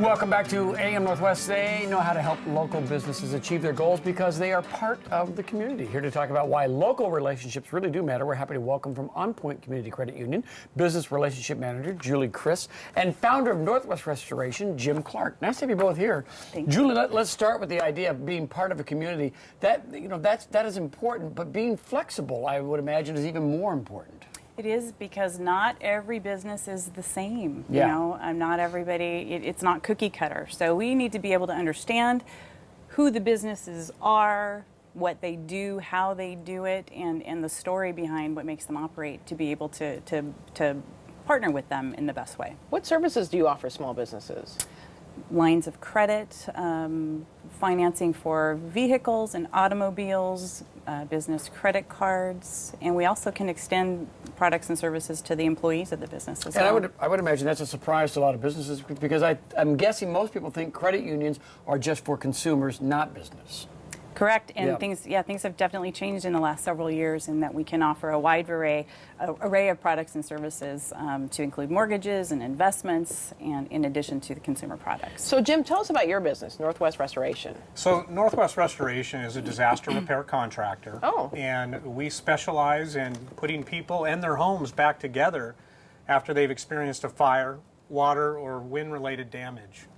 Welcome back to AM Northwest. They know how to help local businesses achieve their goals because they are part of the community. Here to talk about why local relationships really do matter, we're happy to welcome from OnPoint Community Credit Union, Business Relationship Manager Julie Chris, and founder of Northwest Restoration, Jim Clarke. Nice to have you both here. Thank you. Julie, let's start with the idea of being part of a community. That is important, but being flexible, I would imagine, is even more important. It is, because not every business is the same. Yeah. You know, not everybody, it's not cookie cutter. So we need to be able to understand who the businesses are, what they do, how they do it, and the story behind what makes them operate, to be able to partner with them in the best way. What services do you offer small businesses? Lines of credit, financing for vehicles and automobiles, business credit cards, and we also can extend products and services to the employees of the business as well. And I would imagine that's a surprise to a lot of businesses, because I'm guessing most people think credit unions are just for consumers, not business. Correct, and Yeah. things have definitely changed in the last several years, in that we can offer a wide array of products and services to include mortgages and investments, and in addition to the consumer products. So Jim, tell us about your business, Northwest Restoration. So Northwest Restoration is a disaster repair contractor. Oh. And we specialize in putting people and their homes back together after they've experienced a fire, water, or wind-related damage.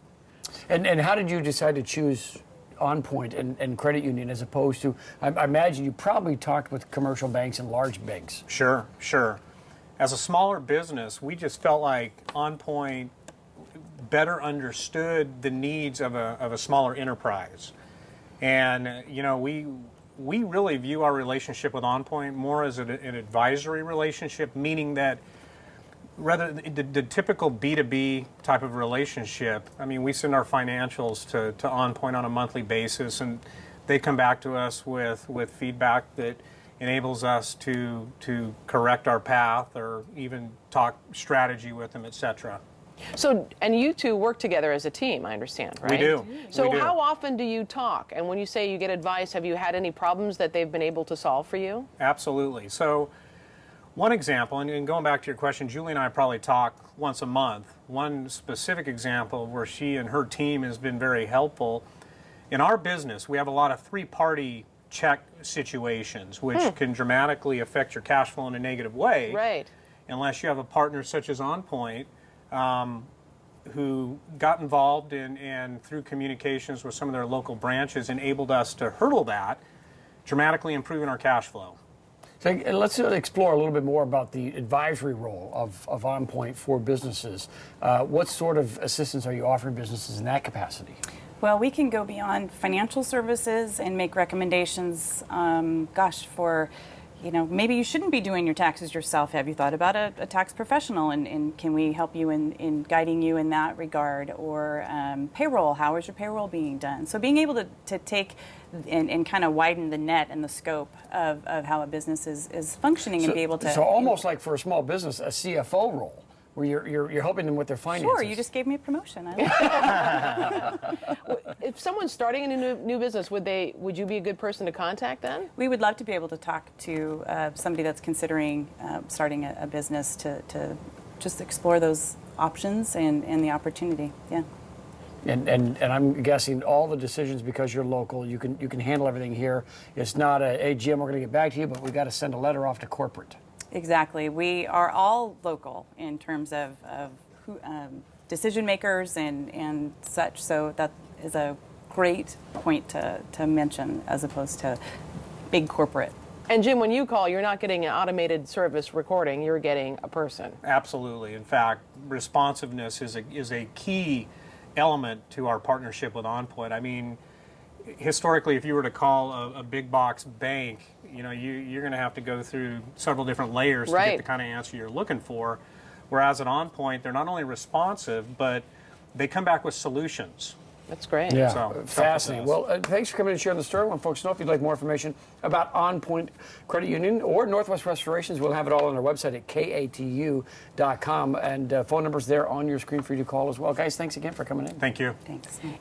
And how did you decide to choose OnPoint and credit union as opposed to, I imagine you probably talked with commercial banks and large banks. Sure, sure. As a smaller business, we just felt like OnPoint better understood the needs of a smaller enterprise. And, you know, we really view our relationship with OnPoint more as an advisory relationship, meaning that rather the typical B2B type of relationship, I mean, we send our financials to OnPoint on a monthly basis, and they come back to us with feedback that enables us to correct our path or even talk strategy with them, etc. So, and you two work together as a team, I understand, right? We do. So We do. how often do you talk? And when you say you get advice, have you had any problems that they've been able to solve for you? Absolutely. So one example, and going back to your question, Julie and I probably talk once a month. One specific example where she and her team has been very helpful. In our business, we have a lot of three-party check situations, which can dramatically affect your cash flow in a negative way. Right. Unless you have a partner such as OnPoint, who got involved and through communications with some of their local branches enabled us to hurdle that, dramatically improving our cash flow. So let's explore a little bit more about the advisory role of OnPoint for businesses. What sort of assistance are you offering businesses in that capacity? Well, we can go beyond financial services and make recommendations, for, you know, maybe you shouldn't be doing your taxes yourself. Have you thought about a tax professional, and can we help you in guiding you in that regard? Or payroll, how is your payroll being done? So being able to take and kind of widen the net and the scope of how a business is functioning, and be able to... So almost like for a small business, a CFO role, where you're helping them with their finances. Sure, you just gave me a promotion. I like it. If someone's starting a new business, would you be a good person to contact then? We would love to be able to talk to somebody that's considering starting a business to just explore those options and the opportunity. Yeah. And I'm guessing all the decisions, because you're local, you can handle everything here. It's not a, hey Jim, we're going to get back to you, but we've got to send a letter off to corporate. Exactly. We are all local in terms of who, decision makers and such. So that is a great point to mention, as opposed to big corporate. And Jim, when you call, you're not getting an automated service recording, you're getting a person. Absolutely. In fact, responsiveness is a key element to our partnership with OnPoint. I mean, historically, if you were to call a big box bank, you know, you're going to have to go through several different layers to get the kind of answer you're looking for. Whereas at OnPoint, they're not only responsive, but they come back with solutions. That's great. Yeah, So, fascinating. Well, thanks for coming and sharing the story. I want folks to know, if you'd like more information about OnPoint Credit Union or Northwest Restorations, we'll have it all on our website at katu.com. And phone numbers there on your screen for you to call as well. Guys, thanks again for coming in. Thank you. Thanks.